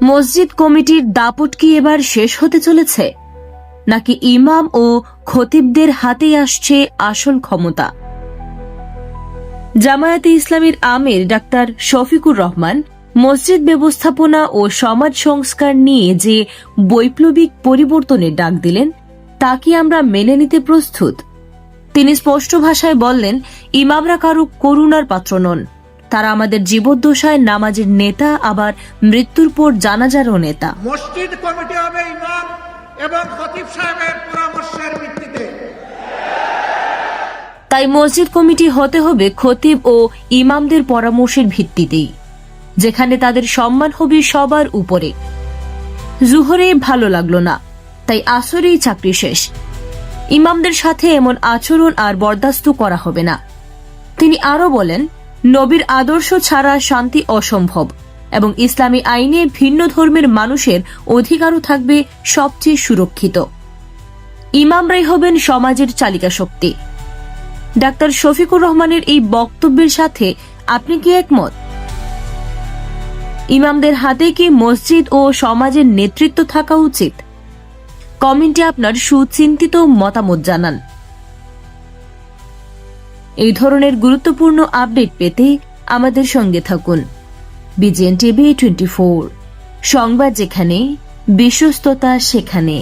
মসজিদ কমিটির দাপট কি এবার শেষ হতে চলেছে, নাকি ইমাম ও খতিবদের হাতেই আসছে আসল ক্ষমতা? জামায়াতে ইসলামীর আমির ডাক্তার শফিকুর রহমান মসজিদ ব্যবস্থাপনা ও সমাজ সংস্কার নিয়ে যে বৈপ্লবিক পরিবর্তনের ডাক দিলেন, তা কি আমরা মেনে নিতে প্রস্তুত? তিনি স্পষ্ট ভাষায় বললেন, ইমামরা কারো করুণার পাত্র নন। তারা আমাদের জীবদ্দশায় নামাজের নেতা, আবার মৃত্যুর পর জানাজারও নেতা। মসজিদ কমিটি হবে ইমাম এবং খতিব সাহেবের পরামর্শের ভিত্তিতে। তাই মসজিদ কমিটি হতে হবে খতিব ও ইমামদের পরামর্শের ভিত্তিতেই, যেখানে তাদের সম্মান হবে সবার উপরে। জুহরে ভালো লাগলো না, তাই আসরেই চাকরি শেষ। ইমামদের সাথে এমন আচরণ আর বরদাস্ত করা হবে না। তিনি আরো বলেন, নবীর আদর্শ ছাড়া শান্তি অসম্ভব এবং ইসলামী আইনে ভিন্ন ধর্মের মানুষের অধিকারও থাকবে সবচেয়ে সুরক্ষিত। ইমামরাই হবেন সমাজের চালিকা শক্তি। ডাক্তার শফিকুর রহমানের এই বক্তব্যের সাথে আপনি কি একমত? ইমামদের হাতে কি মসজিদ ও সমাজের নেতৃত্ব থাকা উচিত? কমেন্টে আপনার সুচিন্তিত মতামত জানান। এই ধরনের গুরুত্বপূর্ণ আপডেট পেতে আমাদের সঙ্গে থাকুন। বিজিএন টিভি 24, সংবাদ যেখানে, বিশ্বস্ততা সেখানে।